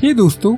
हे दोस्तों,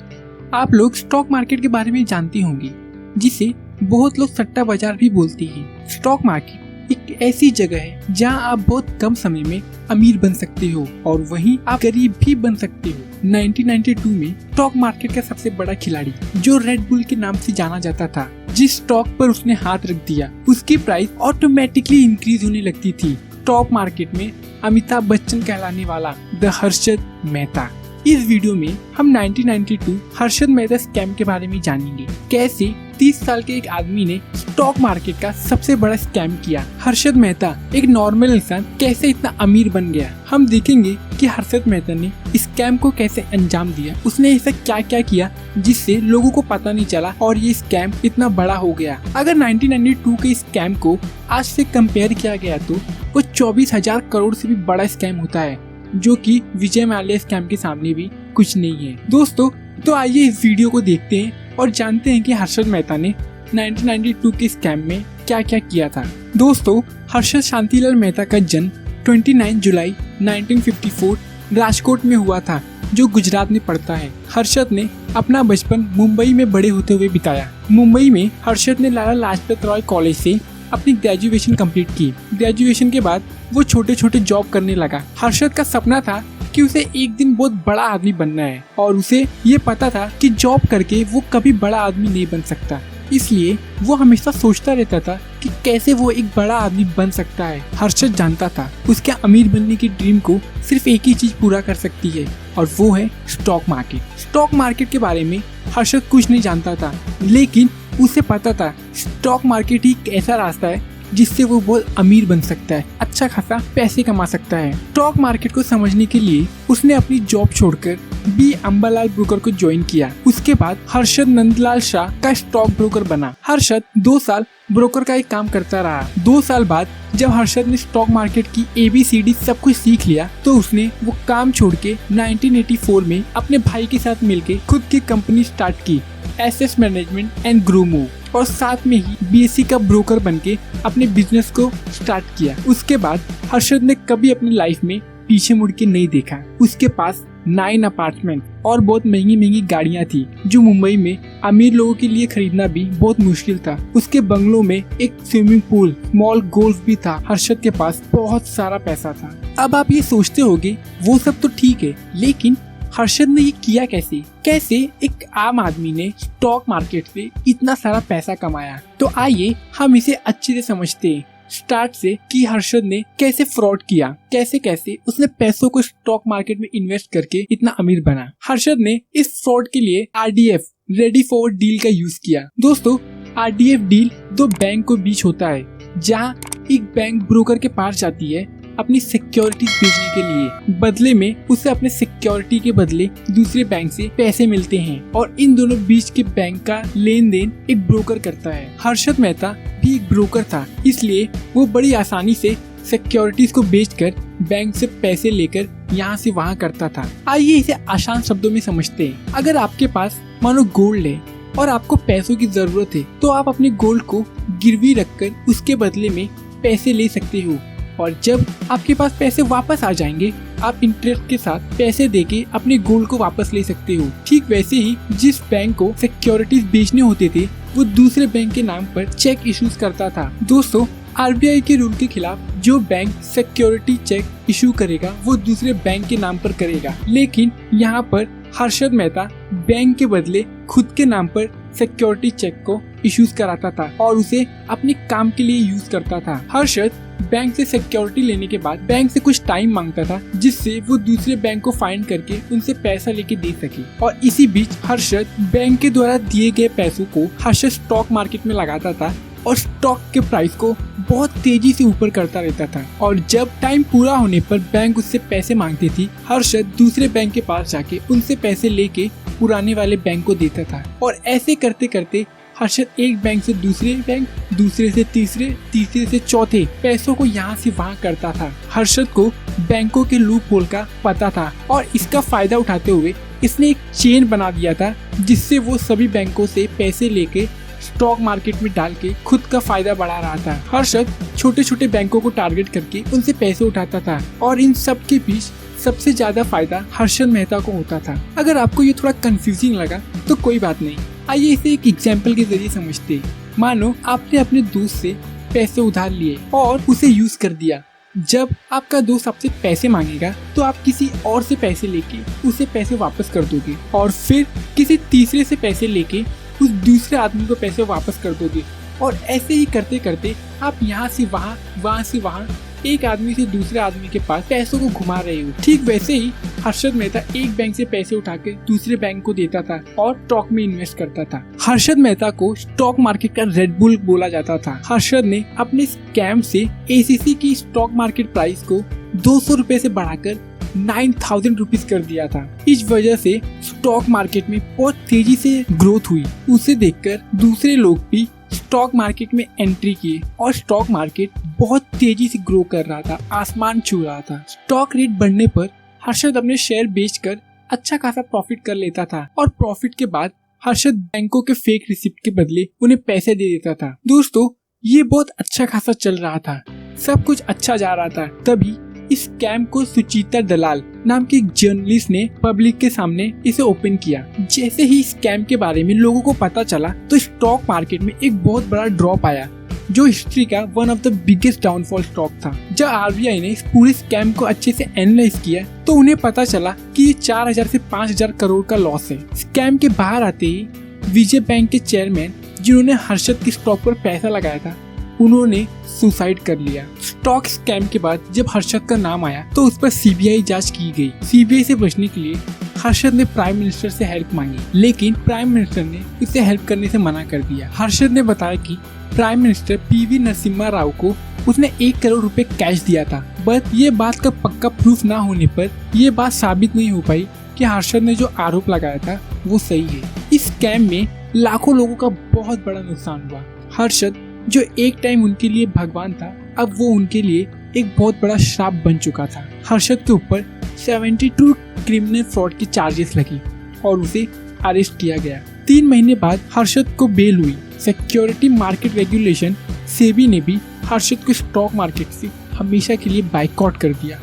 आप लोग स्टॉक मार्केट के बारे में जानते होंगे, जिसे बहुत लोग सट्टा बाजार भी बोलते हैं। स्टॉक मार्केट एक ऐसी जगह है जहां आप बहुत कम समय में अमीर बन सकते हो और वहीं आप गरीब भी बन सकते हो। 1992 में स्टॉक मार्केट का सबसे बड़ा खिलाड़ी जो रेड बुल के नाम से जाना जाता था, जिस स्टॉक पर उसने हाथ रख दिया उसकी प्राइस ऑटोमेटिकली इंक्रीज होने लगती थी। स्टॉक मार्केट में अमिताभ बच्चन कहलाने वाला द हर्षद मेहता। इस वीडियो में हम 1992 हर्षद मेहता स्कैम के बारे में जानेंगे। कैसे 30 साल के एक आदमी ने स्टॉक मार्केट का सबसे बड़ा स्कैम किया। हर्षद मेहता एक नॉर्मल इंसान कैसे इतना अमीर बन गया। हम देखेंगे कि हर्षद मेहता ने इस स्कैम को कैसे अंजाम दिया, उसने ऐसा क्या क्या किया जिससे लोगों को पता नहीं चला और ये स्कैम इतना बड़ा हो गया। अगर 1992 के स्कैम को आज से कंपेयर किया गया तो वो 24,000 करोड़ से भी बड़ा स्कैम होता है, जो कि विजय माल्या स्कैम के सामने भी कुछ नहीं है। दोस्तों, तो आइए इस वीडियो को देखते हैं और जानते हैं कि हर्षद मेहता ने 1992 के स्कैम में क्या क्या किया था। दोस्तों, हर्षद शांतिलाल मेहता का जन्म 29 जुलाई 1954 राजकोट में हुआ था, जो गुजरात में पड़ता है। हर्षद ने अपना बचपन मुंबई में बड़े होते हुए बिताया। मुंबई में हर्षद ने लाला लाजपत राय कॉलेज से अपनी ग्रेजुएशन कंप्लीट की। ग्रेजुएशन के बाद वो छोटे छोटे जॉब करने लगा। हर्षद का सपना था कि उसे एक दिन बहुत बड़ा आदमी बनना है और उसे ये पता था कि जॉब करके वो कभी बड़ा आदमी नहीं बन सकता। इसलिए वो हमेशा सोचता रहता था कि कैसे वो एक बड़ा आदमी बन सकता है। हर्षद जानता था उसके अमीर बनने की ड्रीम को सिर्फ एक ही चीज पूरा कर सकती है और वो है स्टॉक मार्केट। स्टॉक मार्केट के बारे में हर्षद कुछ नहीं जानता था, लेकिन उसे पता था स्टॉक मार्केट ही एक ऐसा रास्ता है जिससे वो बहुत अमीर बन सकता है, अच्छा खासा पैसे कमा सकता है। स्टॉक मार्केट को समझने के लिए उसने अपनी जॉब छोड़कर बी अंबालाल ब्रोकर को ज्वाइन किया। उसके बाद हर्षद नंदलाल शाह का स्टॉक ब्रोकर बना। हर्षद 2 साल ब्रोकर का एक काम करता रहा। 2 साल बाद जब हर्षद ने स्टॉक मार्केट की ABCD सब कुछ सीख लिया तो उसने वो काम छोड़ के 1984 में अपने भाई के साथ मिलकर खुद की कंपनी स्टार्ट की, SS management and grow move, और साथ में ही BSE का ब्रोकर बनके अपने बिजनेस को स्टार्ट किया। उसके बाद हर्षद ने कभी अपनी लाइफ में पीछे मुड़ के नहीं देखा। उसके पास 9 अपार्टमेंट और बहुत महंगी महंगी गाड़ियाँ थी, जो मुंबई में अमीर लोगों के लिए खरीदना भी बहुत मुश्किल था। उसके बंगलों में एक स्विमिंग पूल, स्मॉल गोल्फ भी था। हर्षद के पास बहुत सारा पैसा था। अब आप ये सोचते होंगे वो सब तो ठीक है, लेकिन हर्षद ने ये किया कैसे एक आम आदमी ने स्टॉक मार्केट से इतना सारा पैसा कमाया। तो आइए हम इसे अच्छे से समझते हैं स्टार्ट से कि हर्षद ने कैसे फ्रॉड किया, कैसे उसने पैसों को स्टॉक मार्केट में इन्वेस्ट करके इतना अमीर बना। हर्षद ने इस फ्रॉड के लिए RDF रेडी फॉरवर्ड डील का यूज किया। दोस्तों, RDF डील 2 बैंक के बीच होता है, जहाँ एक बैंक ब्रोकर के पास जाती है अपनी सिक्योरिटीज बेचने के लिए। बदले में उसे अपने सिक्योरिटी के बदले दूसरे बैंक से पैसे मिलते हैं और इन दोनों बीच के बैंक का लेन देन एक ब्रोकर करता है। हर्षद मेहता भी एक ब्रोकर था, इसलिए वो बड़ी आसानी से सिक्योरिटीज को बेचकर बैंक से पैसे लेकर यहाँ से वहाँ करता था। आइए इसे आसान शब्दों में समझते हैं। अगर आपके पास मानो गोल्ड है और आपको पैसों की जरूरत है, तो आप अपने गोल्ड को गिरवी रखकर उसके बदले में पैसे ले सकते हो, और जब आपके पास पैसे वापस आ जाएंगे आप इंटरेस्ट के साथ पैसे देके अपने गोल्ड को वापस ले सकते हो। ठीक वैसे ही जिस बैंक को सिक्योरिटीज बेचने होते थे वो दूसरे बैंक के नाम पर चेक इश्यूज करता था। दोस्तों, RBI के रूल के खिलाफ जो बैंक सिक्योरिटी चेक इशू करेगा वो दूसरे बैंक के नाम पर करेगा, लेकिन यहाँ पर हर्षद मेहता बैंक के बदले खुद के नाम पर सिक्योरिटी चेक को इश्यूज कराता था और उसे अपने काम के लिए यूज करता था। हर्षद बैंक से सिक्योरिटी लेने के बाद बैंक से कुछ टाइम मांगता था, जिससे वो दूसरे बैंक को फाइंड करके उनसे पैसा लेके दे सके, और इसी बीच हर्षद बैंक के द्वारा दिए गए पैसों को हर्षद स्टॉक मार्केट में लगाता था और स्टॉक के प्राइस को बहुत तेजी से ऊपर करता रहता था। और जब टाइम पूरा होने पर बैंक उससे पैसे मांगती थी, हर्षद दूसरे बैंक के पास जाके उनसे पैसे लेके पुराने वाले बैंक को देता था, और ऐसे करते करते हर्षद एक बैंक से दूसरे बैंक, दूसरे से तीसरे, तीसरे से चौथे पैसों को यहाँ से वहाँ करता था। हर्षद को बैंकों के लूप होल का पता था और इसका फायदा उठाते हुए इसने एक चेन बना दिया था, जिससे वो सभी बैंकों से पैसे लेके स्टॉक मार्केट में डाल के खुद का फायदा बढ़ा रहा था। हर्षद छोटे छोटे बैंकों को टारगेट करके उनसे पैसे उठाता था और इन सब के बीच सबसे ज्यादा फायदा हर्षद मेहता को होता था। अगर आपको ये थोड़ा कंफ्यूजिंग लगा तो कोई बात नहीं, आइए इसे एक एग्जाम्पल के जरिए समझते हैं। मानो आपने अपने दोस्त से पैसे उधार लिए और उसे यूज कर दिया। जब आपका दोस्त आपसे पैसे मांगेगा तो आप किसी और से पैसे लेके उसे पैसे वापस कर दोगे और फिर किसी तीसरे से पैसे लेके उस दूसरे आदमी को पैसे वापस कर दोगे और ऐसे ही करते करते आप यहाँ से वहाँ, वहाँ से वहाँ, एक आदमी से दूसरे आदमी के पास पैसों को घुमा रहे हो। ठीक वैसे ही हर्षद मेहता एक बैंक से पैसे उठाकर दूसरे बैंक को देता था और स्टॉक में इन्वेस्ट करता था। हर्षद मेहता को स्टॉक मार्केट का रेड बुल बोला जाता था। हर्षद ने अपने स्कैम से एसीसी की स्टॉक मार्केट प्राइस को 200 रुपए से बढ़ाकर 9,000 रुपीज कर दिया था। इस वजह से स्टॉक मार्केट में बहुत तेजी से ग्रोथ हुई। उसे देखकर दूसरे लोग भी स्टॉक मार्केट में एंट्री किए और स्टॉक मार्केट बहुत तेजी से ग्रो कर रहा था, आसमान छू रहा था। स्टॉक रेट बढ़ने पर हर्षद अपने शेयर बेचकर अच्छा खासा प्रॉफिट कर लेता था और प्रॉफिट के बाद हर्षद बैंकों के फेक रिसिप्ट के बदले उन्हें पैसे दे देता था। दोस्तों, ये बहुत अच्छा खासा चल रहा था, सब कुछ अच्छा जा रहा था। तभी इस स्कैम को सुचिता दलाल नाम के एक जर्नलिस्ट ने पब्लिक के सामने इसे ओपन किया। जैसे ही स्कैम के बारे में लोगों को पता चला तो स्टॉक मार्केट में एक बहुत बड़ा ड्रॉप आया, जो हिस्ट्री का one of the biggest downfall stock था। जब आरबीआई ने इस पूरे स्कैम को अच्छे से एनालाइज किया तो उन्हें पता चला कि ये 4,000 से 5,000 करोड़ का लॉस है। स्कैम के बाहर आते ही विजय बैंक के चेयरमैन, जिन्होंने हर्षद के स्टॉक पर पैसा लगाया था, उन्होंने सुसाइड कर लिया। स्टॉक स्कैम के बाद जब हर्षद का नाम आया तो उस पर सीबीआई जांच की गई। सीबीआई से बचने के लिए हर्षद ने प्राइम मिनिस्टर से हेल्प मांगी, लेकिन प्राइम मिनिस्टर ने उसे हेल्प करने से मना कर दिया। हर्षद ने बताया कि prime minister PV Narasimha Rao को उसने 1 करोड़ रुपए कैश दिया था, बट ये बात का पक्का प्रूफ ना होने पर ये बात साबित नहीं हो पाई कि हर्षद ने जो आरोप लगाया था वो सही है। इस स्कैम में लाखों लोगों का बहुत बड़ा नुकसान हुआ। हर्षद, जो एक टाइम उनके लिए भगवान था, अब वो उनके लिए एक बहुत बड़ा श्राप बन चुका था। हर्षद के ऊपर 72 क्रिमिनल फ्रॉड की चार्जेस लगी और उसे अरेस्ट किया गया। 3 महीने बाद हर्षद को बेल हुई। सिक्योरिटी मार्केट रेगुलेशन सेबी ने भी हर्षद को स्टॉक मार्केट से हमेशा के लिए बाइकआउट कर दिया।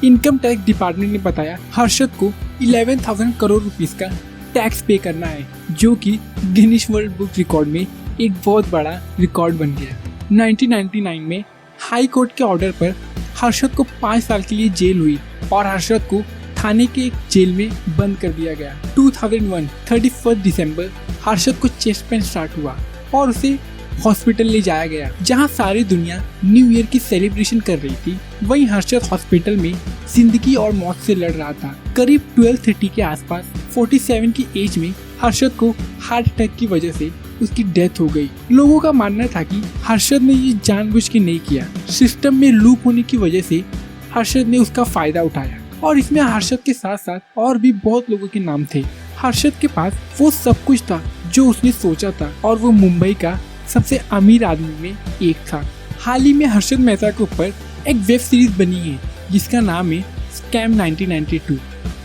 इनकम टैक्स डिपार्टमेंट ने बताया हर्षद को 11,000 करोड़ रुपीस का टैक्स पे करना है, जो कि गिनीज वर्ल्ड बुक रिकॉर्ड में एक बहुत बड़ा रिकॉर्ड बन गया। 1999 में हाई कोर्ट के ऑर्डर पर हर्षद को 5 साल के लिए जेल हुई और हर्षद को थाने के एक जेल में बंद कर दिया गया। 2001 31 दिसंबर हर्षद को चेस्ट पेन स्टार्ट हुआ और उसे हॉस्पिटल ले जाया गया, जहां सारी दुनिया न्यू ईयर की सेलिब्रेशन कर रही थी। वहीं हर्षद हॉस्पिटल में जिंदगी और मौत से लड़ रहा था। करीब 12:30 के आसपास 47 की एज में हर्षद को हार्ट अटैक की वजह से उसकी डेथ हो गई। लोगों का मानना था कि हर्षद ने ये जानबूझ के नहीं किया। सिस्टम में लूप होने की वजह से हर्षद ने उसका फायदा उठाया और इसमें हर्षद के साथ साथ और भी बहुत लोगों के नाम थे। हर्षद के पास वो सब कुछ था जो उसने सोचा था और वो मुंबई का सबसे अमीर आदमी में एक था। हाल ही में हर्षद मेहता के ऊपर एक वेब सीरीज बनी है जिसका नाम है स्कैम 1992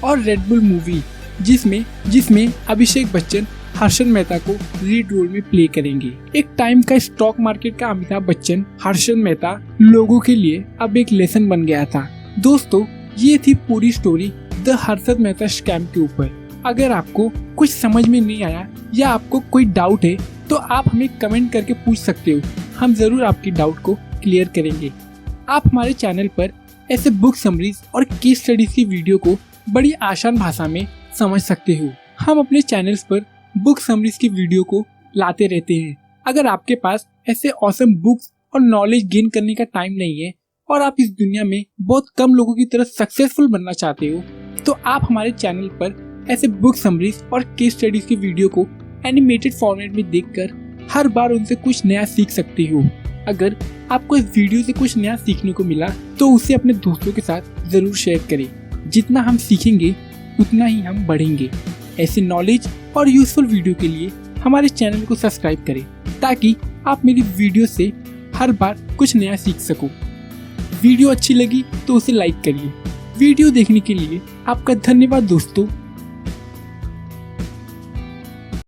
और रेड बुल मूवी, जिसमें अभिषेक बच्चन हर्षद मेहता को लीड रोल में प्ले करेंगे। एक टाइम का स्टॉक मार्केट का अमिताभ बच्चन हर्षद मेहता लोगों के लिए अब एक लेसन बन गया था। दोस्तों, ये थी पूरी story the Harshad Mehta scam के ऊपर। अगर आपको कुछ समझ में नहीं आया या आपको कोई डाउट है तो आप हमें कमेंट करके पूछ सकते हो, हम जरूर आपकी डाउट को क्लियर करेंगे। आप हमारे चैनल पर ऐसे बुक समरीज और केस स्टडीज की वीडियो को बड़ी आसान भाषा में समझ सकते हो। हम अपने चैनल्स पर बुक समरीज की वीडियो को लाते रहते हैं। अगर आपके पास ऐसे ऑसम बुक्स और नॉलेज गेन करने का टाइम नहीं है और आप इस दुनिया में बहुत कम लोगों की तरह सक्सेसफुल बनना चाहते हो, तो आप हमारे चैनल पर ऐसे बुक समरीज और केस स्टडीज की वीडियो को एनिमेटेड फॉर्मेट में देखकर हर बार उनसे कुछ नया सीख सकते हो। अगर आपको इस वीडियो से कुछ नया सीखने को मिला तो उसे अपने दोस्तों के साथ जरूर शेयर करें। जितना हम सीखेंगे उतना ही हम बढ़ेंगे। ऐसे नॉलेज और यूजफुल वीडियो के लिए हमारे चैनल को सब्सक्राइब करें ताकि आप मेरी वीडियो से हर बार कुछ नया सीख सको। वीडियो अच्छी लगी तो उसे लाइक करिए। वीडियो देखने के लिए आपका धन्यवाद दोस्तों।